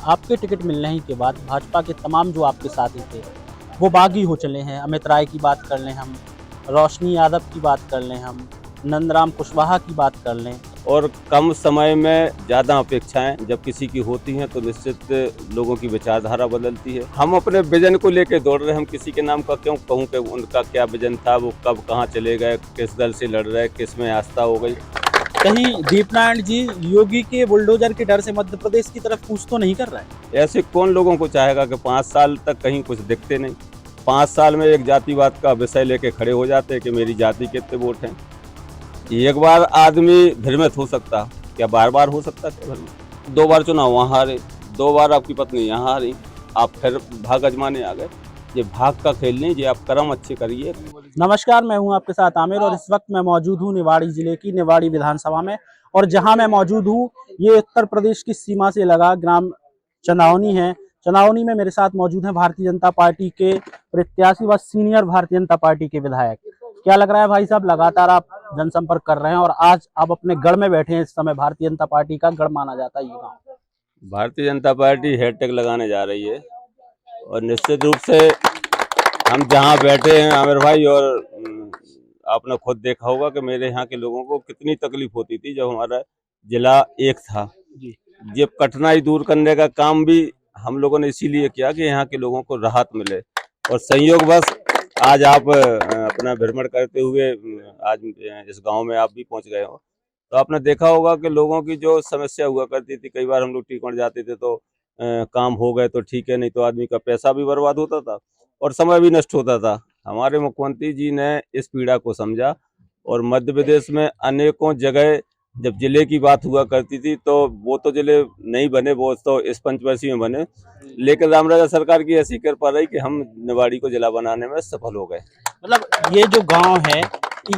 आपके टिकट मिलने ही के बाद भाजपा के तमाम जो आपके साथी थे वो बागी हो चले हैं। अमित राय की बात कर लें हम, रोशनी यादव की बात कर लें हम, नंदराम कुशवाहा की बात कर लें। और कम समय में ज़्यादा अपेक्षाएं जब किसी की होती हैं तो निश्चित लोगों की विचारधारा बदलती है। हम अपने विजन को लेकर दौड़ रहे हैं। हम किसी के नाम का क्यों कहूँ कि उनका क्या विजन था, वो कब कहाँ चले गए, किस दल से लड़ रहे, किस में आस्था हो गई। कहीं दीपनारायण जी योगी के बुलडोजर के डर से मध्य प्रदेश की तरफ कूच तो नहीं कर रहा है? ऐसे कौन लोगों को चाहेगा कि 5 साल तक कहीं कुछ दिखते नहीं। 5 साल में एक जातिवाद का विषय लेके खड़े हो जाते हैं कि मेरी जाति के कितने वोट हैं। एक बार आदमी भ्रमित हो सकता, क्या बार बार हो सकता है भ्रमित? 2 बार चुनाव वहाँ हारे, 2 बार आपकी पत्नी यहाँ हारी, आप फिर भाग आजमाने आ गए। ये भाग का खेल नहीं, ये आप कर्म अच्छे करिए। नमस्कार, मैं हूं आपके साथ आमिर और इस वक्त मैं मौजूद हूं निवाड़ी जिले की निवाड़ी विधानसभा में। और जहां मैं मौजूद हूं ये उत्तर प्रदेश की सीमा से लगा ग्राम चंदौनी है। चंदौनी में मेरे साथ मौजूद हैं भारतीय जनता पार्टी के प्रत्याशी व सीनियर भारतीय जनता पार्टी के विधायक। क्या लग रहा है भाई साहब, लगातार आप जनसंपर्क कर रहे हैं और आज आप अपने गढ़ में बैठे हैं। इस समय भारतीय जनता पार्टी का गढ़ माना जाता है ये गाँव। भारतीय जनता पार्टी हैट्रिक लगाने जा रही है और निश्चित रूप से हम जहाँ बैठे हैं आमिर भाई, और आपने खुद देखा होगा कि मेरे यहाँ के लोगों को कितनी तकलीफ होती थी जब हमारा जिला एक था। ये कठिनाई दूर करने का काम भी हम लोगों ने इसीलिए किया कि यहाँ के लोगों को राहत मिले, और संयोगवश आज आप अपना भ्रमण करते हुए आज इस गांव में आप भी पहुंच गए हो। तो आपने देखा होगा कि लोगों की जो समस्या हुआ करती थी, कई बार हम लोग टिकट जाते थे तो काम हो गए तो ठीक है, नहीं तो आदमी का पैसा भी बर्बाद होता था और समय भी नष्ट होता था। हमारे मुख्यमंत्री जी ने इस पीड़ा को समझा और मध्य प्रदेश में अनेकों जगह जब जिले की बात हुआ करती थी तो वो तो जिले नहीं बने, वो तो इस पंचवर्षीय में बने, लेकिन रामराजा सरकार की ऐसी कृपा रही कि हम निवाड़ी को जिला बनाने में सफल हो गए। मतलब ये जो गांव है,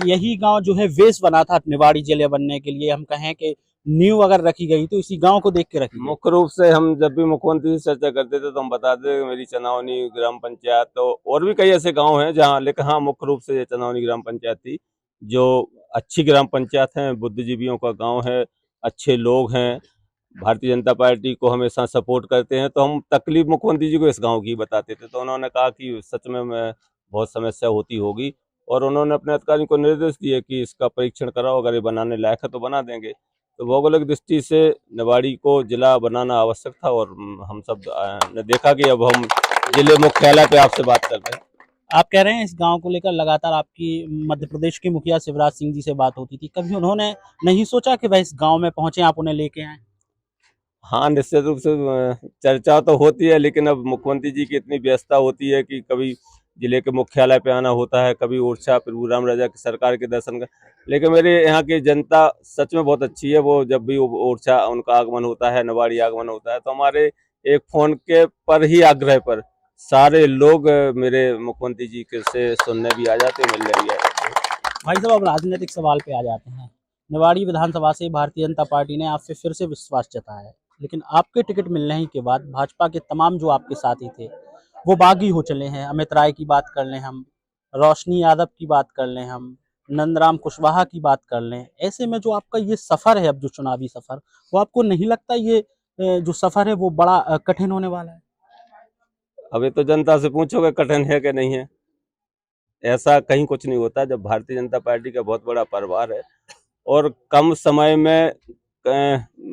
यही गांव जो है वेश बना था निवाड़ी जिले बनने के लिए। हम कहें कि नींव अगर रखी गई तो इसी गांव को देख के रखी गई। मुख्य रूप से हम जब भी मुख्यमंत्री से चर्चा करते थे तो हम बताते थे मेरी चंदौनी ग्राम पंचायत, तो और भी कई ऐसे गांव हैं जहां, लेकिन हाँ मुख्य रूप से ये चंदौनी ग्राम पंचायत थी जो अच्छी ग्राम पंचायत है, बुद्धिजीवियों का गांव है, अच्छे लोग हैं, भारतीय जनता पार्टी को हमेशा सपोर्ट करते हैं। तो हम तकलीफ मुख्यमंत्री जी को इस गांव की बताते थे, तो उन्होंने कहा कि सच में बहुत समस्या होती होगी, और उन्होंने अपने अधिकारियों को निर्देश दिए कि इसका परीक्षण कराओ, अगर ये बनाने लायक है तो बना देंगे। तो भौगोलिक दृष्टि से निवाड़ी को जिला बनाना आवश्यक था, और हम सब ने देखा कि अब हम जिले मुख्यालय पे आपसे बात कर रहे हैं। आप कह रहे हैं इस गांव को लेकर लगातार आपकी मध्य प्रदेश के मुखिया शिवराज सिंह जी से बात होती थी, कभी उन्होंने नहीं सोचा कि वह इस गांव में पहुंचे, आप उन्हें लेके आए? हाँ, निश्चित रूप से चर्चा तो होती है, लेकिन अब मुख्यमंत्री जी की इतनी व्यस्तता होती है कि कभी जिले के मुख्यालय पे आना होता है, कभी ओरछा, फिर रामराजा की सरकार के दर्शन कर। लेकिन मेरे यहाँ की जनता सच में बहुत अच्छी है। वो जब भी ओरछा उनका आगमन होता है, निवाड़ी आगमन होता है, तो हमारे एक फोन के पर ही आग्रह पर सारे लोग मेरे मुख्यमंत्री जी के से सुनने भी आ जाते, मिलने भी आ जाते। भाई साहब, अब राजनीतिक सवाल पे आ जाते हैं। निवाड़ी विधानसभा से भारतीय जनता पार्टी ने आप पे फिर से विश्वास जताया है, लेकिन आपके टिकट मिलने ही के बाद भाजपा के तमाम जो आपके साथी थे वो बागी हो चले हैं। अमित राय की बात कर लें हम, रोशनी यादव की बात कर लें हम, नंदराम कुशवाहा की बात कर लें। ऐसे में जो आपका ये सफर है, अब जो चुनावी सफर, वो आपको नहीं लगता ये जो सफर है वो बड़ा कठिन होने वाला है? अभी तो जनता से पूछोगे कठिन है कि नहीं है, ऐसा कहीं कुछ नहीं होता। जब भारतीय जनता पार्टी का बहुत बड़ा परिवार है और कम समय में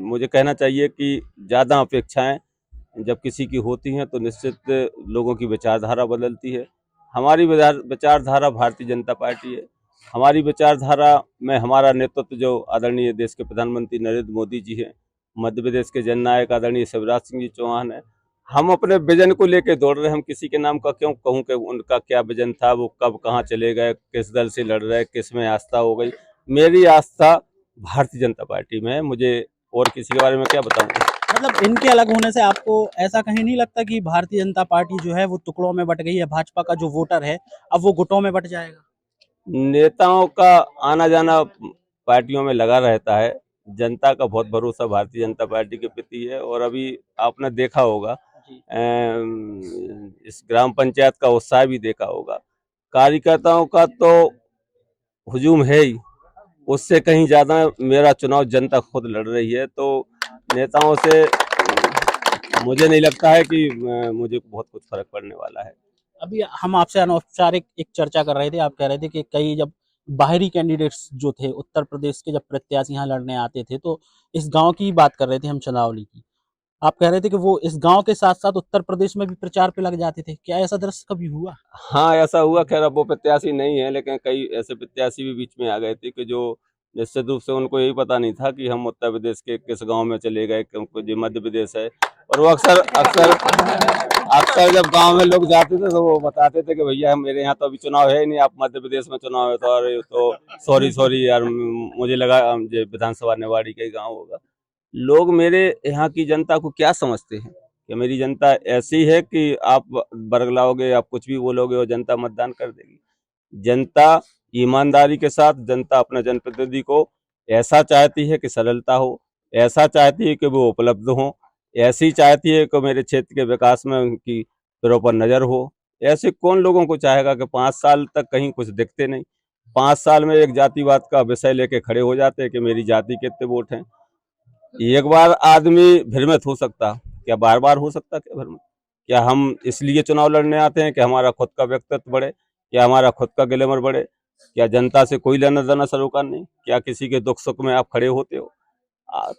मुझे कहना चाहिए कि ज़्यादा अपेक्षाएं जब किसी की होती हैं तो निश्चित लोगों की विचारधारा बदलती है। हमारी विचारधारा भारतीय जनता पार्टी है। हमारी विचारधारा में हमारा नेतृत्व जो आदरणीय देश के प्रधानमंत्री नरेंद्र मोदी जी हैं, मध्य प्रदेश के जननायक आदरणीय शिवराज सिंह जी चौहान है। हम अपने विजन को लेकर दौड़ रहे हैं। हम किसी के नाम का क्यों कहूँ कि उनका क्या विजन था, वो कब कहाँ चले गए, किस दल से लड़ रहे, किस में आस्था हो गई। मेरी आस्था भारतीय जनता पार्टी में है। मुझे और किसी के बारे में क्या बताऊँ। मतलब इनके अलग होने से आपको ऐसा कहीं नहीं लगता कि भारतीय जनता पार्टी जो है वो टुकड़ों में बट गई है? भाजपा का जो वोटर है अब वो गुटों में बट जाएगा? नेताओं का आना जाना पार्टियों में लगा रहता है। जनता का बहुत भरोसा भारतीय जनता पार्टी के प्रति है, और अभी आपने देखा होगा इस ग्राम पंचायत का उत्साह भी देखा होगा। कार्यकर्ताओं का तो हुजूम है ही, उससे कहीं ज्यादा मेरा चुनाव जनता खुद लड़ रही है। तो नेताओं से मुझे नहीं लगता है कि मुझे बहुत कुछ फर्क पड़ने वाला है। अभी हम आपसे अनौपचारिक एक चर्चा कर रहे थे, आप कह रहे थे कि कई जब बाहरी कैंडिडेट्स जो थे उत्तर प्रदेश के, जब प्रत्याशी यहाँ लड़ने आते थे तो इस गांव की बात कर रहे थे हम, चंद्रावली की। आप कह रहे थे कि वो इस गांव के साथ साथ उत्तर प्रदेश में भी प्रचार पे लग जाते थे, क्या ऐसा दृश्य कभी हुआ? हाँ, ऐसा हुआ। खैर अब वो प्रत्याशी नहीं है, लेकिन कई ऐसे प्रत्याशी भी बीच में आ गए थे कि जो निश्चित रूप से उनको यही पता नहीं था कि हम उत्तर प्रदेश के किस गांव में चले गए, क्योंकि जो मध्य प्रदेश है। और वो अक्सर अक्सर अक्सर जब गांव में लोग जाते थे तो वो बताते थे कि भैया मेरे यहाँ तो अभी चुनाव है ही नहीं, आप मध्य प्रदेश में चुनाव है। तो अरे तो सॉरी सॉरी यार, मुझे लगा ये विधानसभा निवाड़ी का ही गाँव होगा। लोग मेरे यहाँ की जनता को क्या समझते हैं कि मेरी जनता ऐसी है कि आप बरगलाओगे, आप कुछ भी बोलोगे और जनता मतदान कर देगी। जनता ईमानदारी के साथ, जनता अपने जनप्रतिनिधि को ऐसा चाहती है कि सरलता हो, ऐसा चाहती है कि वो उपलब्ध हो, ऐसी चाहती है कि मेरे क्षेत्र के विकास में उनकी प्रॉपर नज़र हो। ऐसे कौन लोगों को चाहेगा कि 5 साल तक कहीं कुछ दिखते नहीं, 5 साल में एक जातिवाद का विषय लेके खड़े हो जाते हैं कि मेरी जाति के इतने वोट हैं। एक बार आदमी भ्रमित हो सकता, क्या बार बार हो सकता? क्या भ्रमित? क्या हम इसलिए चुनाव लड़ने आते हैं कि हमारा खुद का व्यक्तित्व बढ़े, क्या हमारा खुद का ग्लैमर बढ़े? क्या जनता से कोई लेना देना सरोकार नहीं? क्या किसी के दुख सुख में आप खड़े होते हो?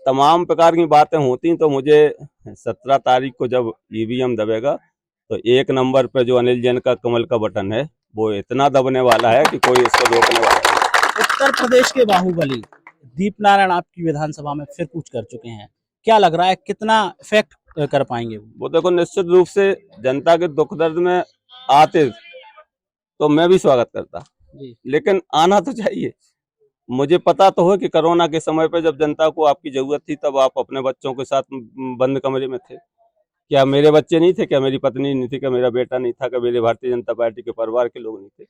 तमाम प्रकार की बातें होती। तो मुझे 17 तारीख को जब ईवीएम दबेगा तो 1 नंबर पे जो अनिल जैन का कमल का बटन है वो इतना दबने वाला है कि कोई इसको रोकने वाला नहीं। उत्तर प्रदेश के बाहुबली दीप नारायण आपकी विधानसभा में फिर कूच कर चुके हैं, क्या लग रहा है कितना इफेक्ट कर पाएंगे वो? वो देखो, निश्चित रूप से जनता के दुख दर्द में आते तो मैं भी स्वागत करता, जी। लेकिन आना तो चाहिए। मुझे पता तो है कि कोरोना के समय पे जब जनता को आपकी जरूरत थी तब आप अपने बच्चों के साथ बंद कमरे में थे। क्या मेरे बच्चे नहीं थे? क्या मेरी पत्नी नहीं थी? क्या मेरा बेटा नहीं था? क्या मेरे भारतीय जनता पार्टी के परिवार के लोग नहीं थे?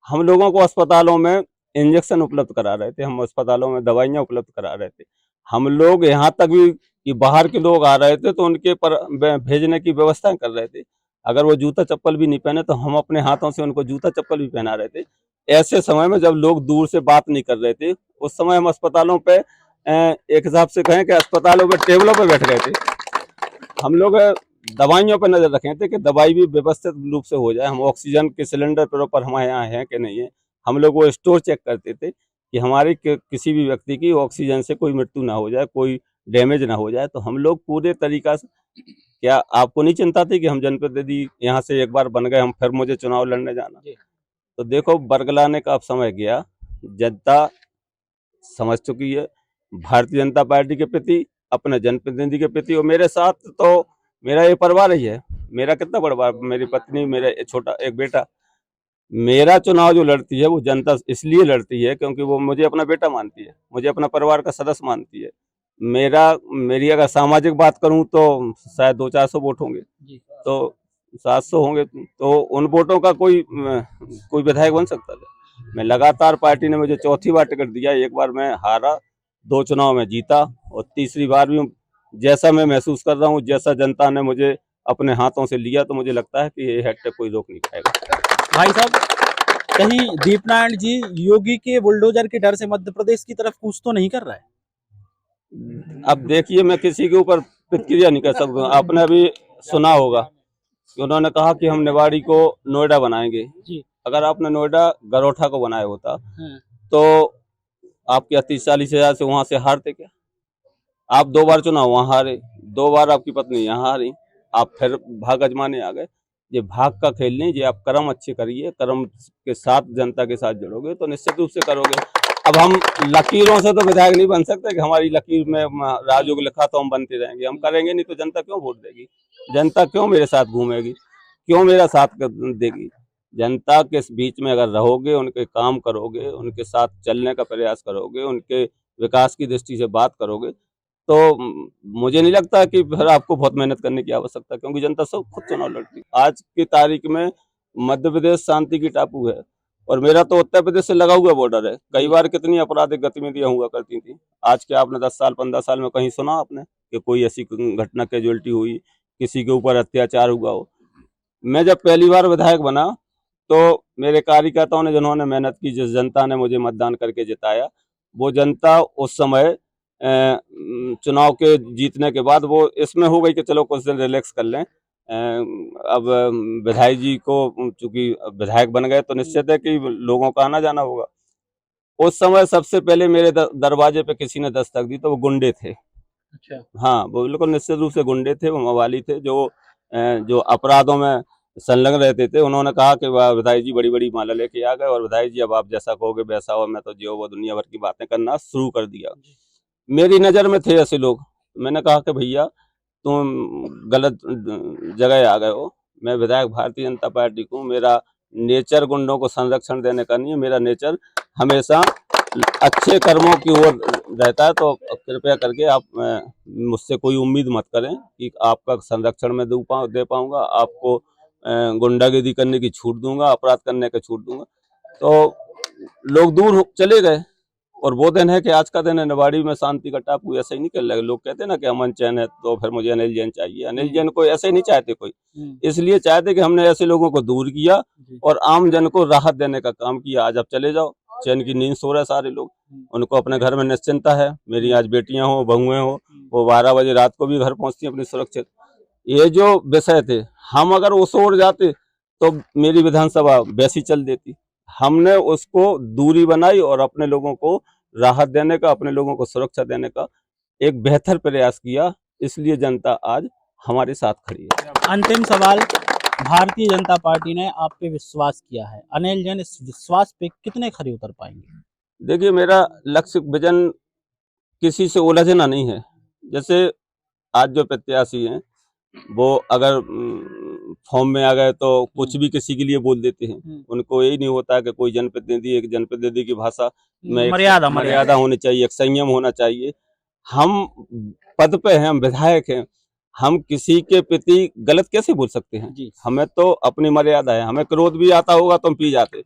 हम लोगों को अस्पतालों में इंजेक्शन उपलब्ध करा रहे थे, हम अस्पतालों में दवाइयाँ उपलब्ध करा रहे थे। हम लोग यहाँ तक भी कि बाहर के लोग आ रहे थे तो उनके पर भेजने की व्यवस्था कर रहे थे। अगर वो जूता चप्पल भी नहीं पहने तो हम अपने हाथों से उनको जूता चप्पल भी पहना रहे थे। ऐसे समय में जब लोग दूर से बात नहीं कर रहे थे, उस समय हम अस्पतालों पे एक हिसाब से कहें कि अस्पतालों पे टेबलों पे बैठ गए थे। हम लोग दवाइयों पर नजर रखे थे कि दवाई भी व्यवस्थित रूप से हो जाए। हम ऑक्सीजन के सिलेंडर प्रॉपर हमारे यहाँ हैं कि नहीं है, हम लोग वो स्टोर चेक करते थे कि हमारे किसी भी व्यक्ति की ऑक्सीजन से कोई मृत्यु ना हो जाए, कोई डैमेज ना हो जाए। तो हम लोग पूरे तरीका से, क्या आपको नहीं चिंता थी कि हम जनप्रतिनिधि यहाँ से एक बार बन गए, हम फिर मुझे चुनाव लड़ने जाना? तो देखो, बरगलाने का अब समय गया। जनता समझ चुकी है भारतीय जनता पार्टी के प्रति, अपने जनप्रतिनिधि के प्रति। और मेरे साथ तो मेरा ये परिवार ही है। मेरा कितना बड़ा, मेरी पत्नी, मेरा छोटा एक बेटा। मेरा चुनाव जो लड़ती है वो जनता इसलिए लड़ती है क्योंकि वो मुझे अपना बेटा मानती है, मुझे अपना परिवार का सदस्य मानती है। मेरी अगर सामाजिक बात करूं तो शायद 200-400 वोट होंगे, तो 700 होंगे। तो उन वोटों का कोई विधायक बन सकता है? मैं लगातार, पार्टी ने मुझे चौथी बार टिकट दिया। एक बार मैं हारा, 2 चुनाव में जीता, और तीसरी बार भी जैसा मैं महसूस कर रहा हूँ, जैसा जनता ने मुझे अपने हाथों से लिया, तो मुझे लगता है कि ये हैट्रिक कोई रोक नहीं पाएगा। भाई साहब, कहीं दीपनारायण जी योगी के बुलडोजर के डर से मध्य प्रदेश की तरफ कूच तो नहीं कर रहा है? अब देखिए, मैं किसी के ऊपर प्रतिक्रिया नहीं कर सकता। आपने अभी सुना होगा कि उन्होंने कहा कि हम निवाड़ी को नोएडा बनाएंगे। जी। अगर आपने नोएडा गरोठा को बनाया होता हाँ। तो आप क्या 30-40 हजार से वहां से हारते? क्या आप 2 बार चुनाव वहां हारे, 2 बार आपकी पत्नी यहाँ हारी, आप फिर भाग अजमाने आ गए? ये भाग का खेल नहीं, ये आप कर्म अच्छे करिए, कर्म के साथ जनता के साथ जुड़ोगे तो निश्चित रूप से करोगे। अब हम लकीरों से तो विधायक नहीं बन सकते कि हमारी लकीर में राजयोग लिखा तो हम बनते रहेंगे। हम करेंगे नहीं तो जनता क्यों वोट देगी? जनता क्यों मेरे साथ घूमेगी? क्यों मेरा साथ देगी? जनता के बीच में अगर रहोगे, उनके काम करोगे, उनके साथ चलने का प्रयास करोगे, उनके विकास की दृष्टि से बात करोगे, तो मुझे नहीं लगता कि फिर आपको बहुत मेहनत करने की आवश्यकता, क्योंकि जनता सब खुद चुनाव लड़ती है। आज की तारीख में मध्य प्रदेश शांति की टापू है, और मेरा तो उत्तर प्रदेश से लगा हुआ बॉर्डर है। कई बार कितनी आपराधिक गतिविधियां हुआ करती थी। आज के आपने 10 साल 15 साल में कहीं सुना आपने कि कोई ऐसी घटना, कैजुअलिटी हुई, किसी के ऊपर अत्याचार हुआ हो? मैं जब पहली बार विधायक बना तो मेरे कार्यकर्ताओं ने, जिन्होंने मेहनत की, जिस जनता ने मुझे मतदान करके जिताया, वो जनता उस समय चुनाव के जीतने के बाद वो इसमें हो गई कि चलो कुछ दिन रिलैक्स कर लें। अब विधायक जी को चूंकि विधायक बन गए तो निश्चित है कि लोगों का आना जाना होगा। उस समय सबसे पहले मेरे दरवाजे पे किसी ने दस्तक दी तो वो गुंडे थे। अच्छा। हाँ, वो बिल्कुल निश्चित रूप से गुंडे थे, वो मवाली थे जो अपराधों में संलग्न रहते थे। उन्होंने कहा कि वाह विधायक जी बड़ी-बड़ी माला लेके आ गए और विधायक जी अब आप जैसा कहोगे वैसा हो, मैं तो जो वो दुनिया भर की बातें करना शुरू कर दिया। मेरी नज़र में थे ऐसे लोग। मैंने कहा कि भैया तुम गलत जगह आ गए हो। मैं विधायक भारतीय जनता पार्टी को, मेरा नेचर गुंडों को संरक्षण देने का नहीं है, मेरा नेचर हमेशा अच्छे कर्मों की ओर रहता है। तो कृपया करके आप मुझसे कोई उम्मीद मत करें कि आपका संरक्षण में दे पाऊंगा, आपको गुंडागिरी करने की छूट दूंगा, अपराध करने की छूट दूंगा। तो लोग दूर चले गए और वो दिन है कि आज का दिन है। निवाड़ी में शांति का टापू ऐसे ही नहीं कर लगे। लोग कहते हैं ना कि अमन चैन है तो फिर मुझे अनिल जैन चाहिए। अनिल जैन को ऐसे ही नहीं चाहते कोई, इसलिए चाहते कि हमने ऐसे लोगों को दूर किया और आम जन को राहत देने का काम किया। आज आप चले जाओ, चैन की नींद सो रहे सारे लोग, उनको अपने घर में निश्चिंता है। मेरी आज बेटियां हो, बहुएं हो, वो 12 बजे रात को भी घर पहुंचती हैं अपनी सुरक्षित। ये जो विषय थे, हम अगर उस ओर जाते तो मेरी विधानसभा वैसी चल देती। हमने उसको दूरी बनाई और अपने लोगों को राहत देने का, अपने लोगों को सुरक्षा देने का एक बेहतर प्रयास किया। इसलिए जनता आज हमारे साथ खड़ी है। अंतिम सवाल, भारतीय जनता पार्टी ने आप पे विश्वास किया है, अनिल जैन इस विश्वास पे कितने खरे उतर पाएंगे? देखिए, मेरा लक्ष्य विजन किसी से उलझना नहीं है। जैसे आज जो प्रत्याशी हैं वो अगर फॉर्म में आ गए तो कुछ भी किसी के लिए बोल देते हैं। उनको यही नहीं होता कि कोई जनप्रतिनिधि, एक जनप्रतिनिधि की भाषा में मर्यादा होनी चाहिए, एक संयम होना चाहिए। हम पद पे हैं, हम विधायक हैं, हम किसी के प्रति गलत कैसे बोल सकते हैं? हमें तो अपनी मर्यादा है। हमें क्रोध भी आता होगा तो हम पी जाते,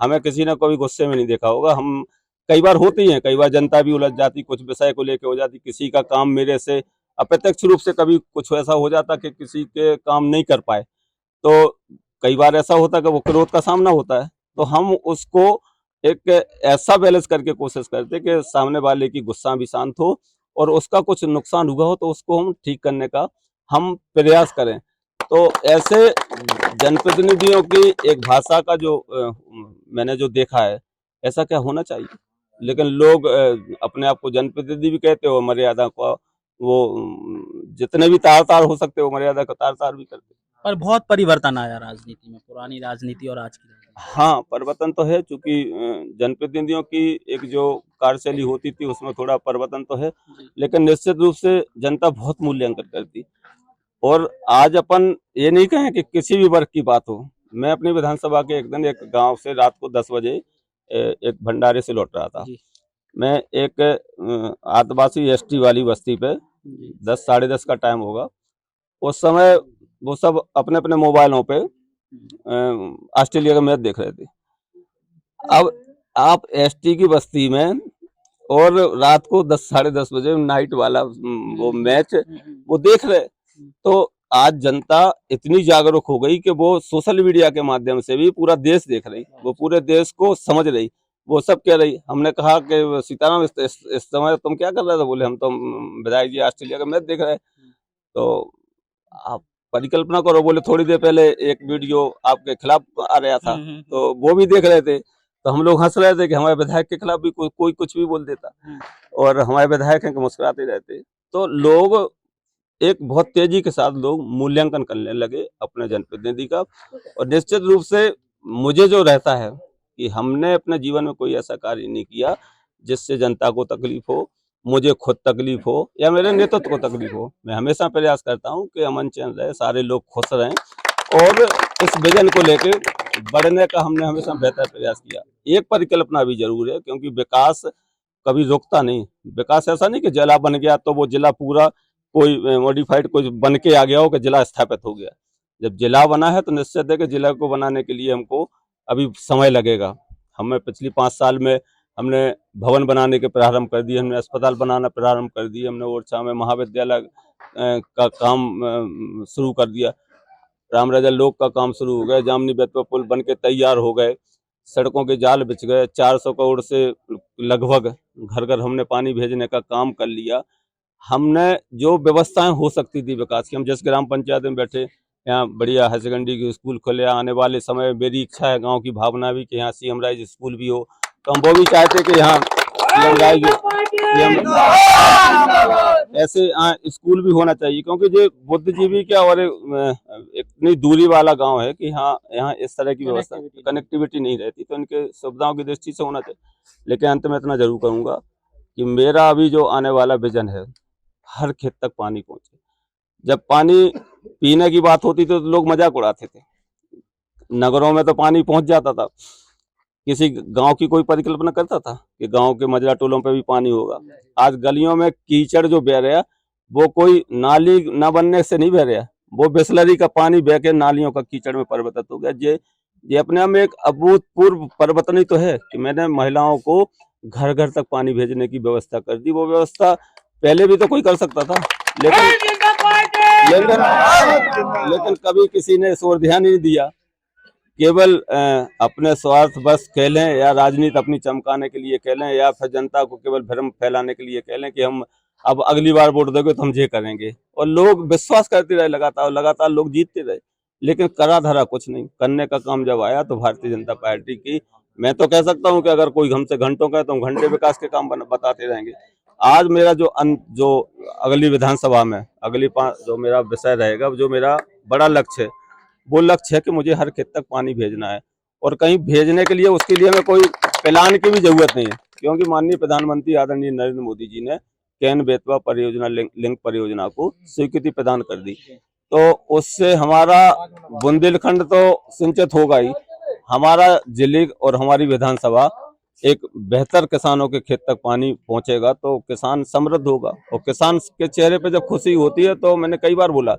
हमें किसी ने कभी गुस्से में नहीं देखा होगा। हम कई बार होती हैं, कई बार जनता भी उलझ जाती, कुछ विषय को लेकर हो जाती, किसी का काम मेरे से अप्रत्यक्ष रूप से कभी कुछ ऐसा हो जाता कि किसी के काम नहीं कर पाए, तो कई बार ऐसा होता कि वो क्रोध का सामना होता है। तो हम उसको एक ऐसा बैलेंस करके कोशिश करते कि सामने वाले की गुस्सा भी शांत हो और उसका कुछ नुकसान हुआ हो तो उसको हम ठीक करने का हम प्रयास करें। तो ऐसे जनप्रतिनिधियों की एक भाषा का जो मैंने जो देखा है, ऐसा क्या होना चाहिए। लेकिन लोग अपने आप को जनप्रतिनिधि भी कहते हो, मर्यादा को वो जितने भी तार तार हो सकते हो मर्यादा का तार तार भी करते। पर बहुत परिवर्तन आया राजनीति में, पुरानी राजनीति और आज की राजनीति। हाँ, परिवर्तन तो है, चूंकि जनप्रतिनिधियों की एक जो कार्यशैली होती थी उसमें थोड़ा परिवर्तन तो है, लेकिन निश्चित रूप से जनता बहुत मूल्यांकन करती। और आज अपन ये नहीं कहें कि किसी भी वर्ग की बात हो। मैं अपनी विधानसभा के एक दिन एक गांव से रात को 10 बजे एक भंडारे से लौट रहा था। मैं एक आदिवासी एसटी वाली बस्ती पे 10 साढ़े 10 का टाइम होगा। उस समय वो सब अपने अपने मोबाइलों पे ऑस्ट्रेलिया का मैच देख रहे थे। अब आप एसटी की बस्ती में और रात को 10 साढ़े 10 बजे नाइट वाला वो मैच वो देख रहे। तो आज जनता इतनी जागरूक हो गई कि वो सोशल मीडिया के माध्यम से भी पूरा देश देख रही, वो पूरे देश को समझ रही। वो सब कह रही। हमने कहा कि सीताराम इस समय तुम क्या कर रहे थे? बोले हम तो विधायक जी ऑस्ट्रेलिया का मैच देख रहे हैं। तो आप परिकल्पना करो, बोले थोड़ी देर पहले एक वीडियो आपके खिलाफ आ रहा था तो वो भी देख रहे थे। तो हम लोग हंस रहे थे कि हमारे विधायक के खिलाफ भी कोई कुछ भी बोल देता और हमारे विधायक हैं कि मुस्कुराते रहते। तो लोग एक बहुत तेजी के साथ लोग मूल्यांकन करने लगे अपने जनप्रतिनिधि का। और निश्चित रूप से मुझे जो रहता है कि हमने अपने जीवन में कोई ऐसा कार्य नहीं किया जिससे जनता को तकलीफ हो, मुझे खुद तकलीफ हो या मेरे नेतृत्व को तकलीफ हो। मैं हमेशा प्रयास करता हूं कि अमन चैन रहे, सारे लोग खुश रहें और इस विजन को लेके बढ़ने का हमने हमेशा बेहतर प्रयास किया। एक परिकल्पना भी जरूर है, क्योंकि विकास कभी रुकता नहीं। विकास ऐसा नहीं कि जिला बन गया तो वो जिला पूरा कोई मॉडिफाइड कोई बन के आ गया हो कि जिला स्थापित हो गया। जब जिला बना है तो निश्चित है कि जिला को बनाने के लिए हमको अभी समय लगेगा। हमें पिछली 5 साल में हमने भवन बनाने के प्रारंभ कर दिए, हमने अस्पताल बनाना प्रारंभ कर दिए, हमने ओरछा में महाविद्यालय का काम शुरू कर दिया, राम राजा लोक का काम शुरू हो गया, जामनी बेतवा पुल बन के तैयार हो गए। सड़कों के जाल बिछ गए, 400 करोड़ से लगभग घर घर हमने पानी भेजने का काम कर लिया। हमने जो व्यवस्थाएं हो सकती थी विकास की, हम जिस ग्राम पंचायत में बैठे, यहाँ बढ़िया हायर सेकेंडरी की स्कूल खोले, आने वाले समय में मेरी इच्छा है, गांव की भावना भी कि यहाँ सीएम राइज स्कूल भी हो, तो हम वो भी चाहते कि यहाँ सीएम राइज ऐसे स्कूल भी होना चाहिए, क्योंकि ये बुद्धिजीवी क्या और इतनी दूरी वाला गांव है कि हाँ यहाँ इस तरह की व्यवस्था कनेक्टिविटी नहीं रहती, तो इनके सुविधाओं की दृष्टि से होना चाहिए। लेकिन अंत में इतना जरूर कहूँगा कि मेरा अभी जो आने वाला विजन है, हर खेत तक पानी पहुंचे। जब पानी पीने की बात होती थी तो लोग मजाक उड़ाते थे, नगरों में तो पानी पहुंच जाता था, किसी गांव की कोई परिकल्पना करता था कि गांव के मजरा टोलों पे भी पानी होगा। आज गलियों में कीचड़ जो बह रहा, वो कोई नाली न बनने से नहीं बह रहा, वो बिसलरी का पानी बह के नालियों का कीचड़ में परिवर्तित हो गया। ये अपने आप में एक अभूतपूर्व परिवर्तन ही तो है कि मैंने महिलाओं को घर घर तक पानी भेजने की व्यवस्था कर दी। वो व्यवस्था पहले भी तो कोई कर सकता था, लेकिन कभी किसी ने इस ओर ध्यान नहीं दिया। केवल अपने स्वार्थ बस कह लें, या राजनीति अपनी चमकाने के लिए कह लें, या फिर जनता को केवल भ्रम फैलाने के लिए कह लें कि हम अब अगली बार वोट दोगे तो हम ये करेंगे, और लोग विश्वास करते रहे, लगातार लोग जीतते रहे, लेकिन करा धरा कुछ नहीं। करने का काम जब आया तो भारतीय जनता पार्टी की, मैं तो कह सकता हूं कि अगर कोई हमसे घंटों का है तो हम घंटे विकास के काम बताते रहेंगे। आज मेरा जो अगली विधानसभा में अगली जो मेरा विषय रहेगा, जो मेरा बड़ा लक्ष्य है, वो लक्ष्य है कि मुझे हर खेत तक पानी भेजना है। और कहीं भेजने के लिए उसके लिए हमें कोई प्लान की भी जरूरत नहीं है, क्योंकि माननीय प्रधानमंत्री आदरणीय नरेंद्र मोदी जी ने कैन बेतवा परियोजना लिंक परियोजना को स्वीकृति प्रदान कर दी, तो उससे हमारा बुंदेलखंड तो सिंचित होगा ही, हमारा जिले और हमारी विधानसभा एक बेहतर किसानों के खेत तक पानी पहुंचेगा तो किसान समृद्ध होगा। और किसान के चेहरे पे जब खुशी होती है, तो मैंने कई बार बोला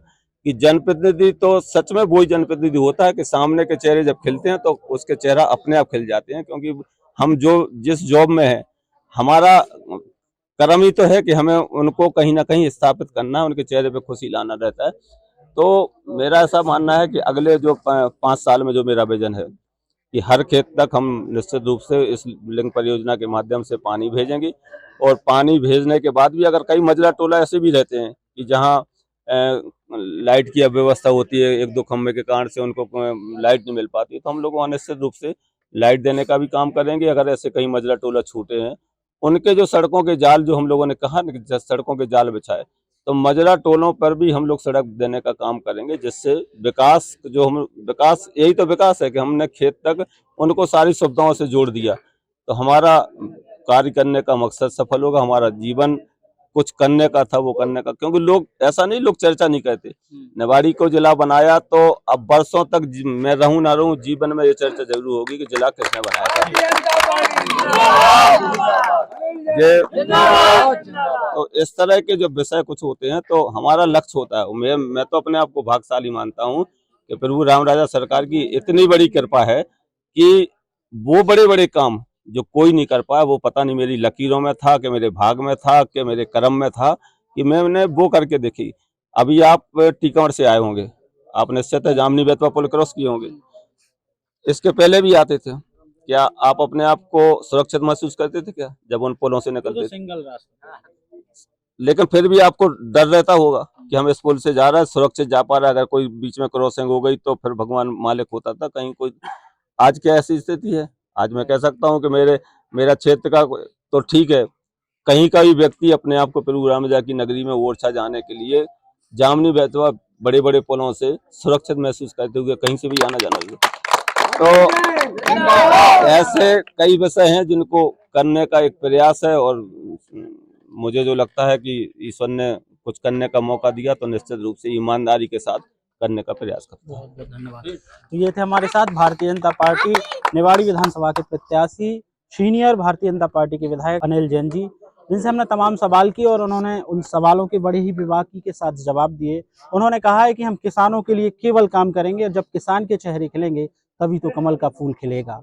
कि जनप्रतिनिधि तो सच में वही जनप्रतिनिधि होता है कि सामने के चेहरे जब खिलते हैं तो उसके चेहरा अपने आप खिल जाते हैं, क्योंकि हम जिस जॉब में है, हमारा कर्म ही तो है कि हमें उनको कहीं ना कहीं स्थापित करना है, उनके चेहरे पे खुशी लाना रहता है। तो मेरा ऐसा मानना है कि अगले जो 5 साल में जो मेरा विजन है कि हर खेत तक हम निश्चित रूप से इस लिंक परियोजना के माध्यम से पानी भेजेंगे। और पानी भेजने के बाद भी अगर कई मजरा टोला ऐसे भी रहते हैं कि जहाँ लाइट की अव्यवस्था होती है, 1-2 खंभे के कारण से उनको लाइट नहीं मिल पाती, तो हम लोग वहाँ निश्चित रूप से लाइट देने का भी काम करेंगे। अगर ऐसे कहीं मजरा टोला छूटे हैं, उनके जो सड़कों के जाल, जो हम लोगों ने कहा ना सड़कों के जाल बिछाए, तो मजरा टोलों पर भी हम लोग सड़क देने का काम करेंगे, जिससे विकास विकास यही तो विकास है कि हमने खेत तक उनको सारी सुविधाओं से जोड़ दिया, तो हमारा कार्य करने का मकसद सफल होगा। हमारा जीवन कुछ करने का था वो करने का, क्योंकि लोग ऐसा नहीं, लोग चर्चा नहीं करते। निवाड़ी को जिला बनाया तो अब बरसों तक मैं रहूं ना रहूं, जीवन में ये चर्चा जरूर होगी कि जिला किसने बनाया था। तो इस तरह के जो विषय कुछ होते हैं तो हमारा लक्ष्य होता है। मैं तो अपने आप को भाग्यशाली मानता हूं कि प्रभु रामराजा सरकार की इतनी बड़ी कृपा है कि वो बड़े बड़े काम जो कोई नहीं कर पाया, वो पता नहीं मेरी लकीरों में था कि मेरे भाग में था कि मेरे कर्म में था कि मैंने वो करके देखी। अभी आप टीकमगढ़ से आए होंगे, आप निश्चित है जामनी बेतवा पुल क्रॉस किए होंगे, इसके पहले भी आते थे। क्या आप अपने आप को सुरक्षित महसूस करते थे क्या जब उन पुलों से निकलते थे? सिंगल रास्ता, लेकिन फिर भी आपको डर रहता होगा कि हम इस पुल से जा रहे हैं, सुरक्षित जा पा रहे हैं, अगर कोई बीच में क्रॉसिंग हो गई तो फिर भगवान मालिक होता था कहीं कोई। आज क्या ऐसी स्थिति है? आज मैं कह सकता हूं कि मेरा क्षेत्र का तो ठीक है, कहीं का भी व्यक्ति अपने आप को प्रभु रामराजा की नगरी में ओरछा जाने के लिए जामनी बेतवा बड़े बड़े पुलों से सुरक्षित महसूस करते हुए कहीं से भी आना जाना हुआ। तो ऐसे कई विषय हैं जिनको करने का एक प्रयास है, और मुझे जो लगता है कि ईश्वर ने कुछ करने का मौका दिया तो निश्चित रूप से ईमानदारी के साथ करने का प्रयास करता हूं। बहुत बहुत धन्यवाद। तो ये थे हमारे साथ भारतीय जनता पार्टी निवाड़ी विधानसभा के प्रत्याशी, सीनियर भारतीय जनता पार्टी के विधायक अनिल जैन जी, जिनसे हमने तमाम सवाल किए और उन्होंने उन सवालों के बड़े ही बेबाकी के साथ जवाब दिए। उन्होंने कहा है कि हम किसानों के लिए केवल काम करेंगे, और जब किसान के चेहरे खिलेंगे तभी तो कमल का फूल खिलेगा।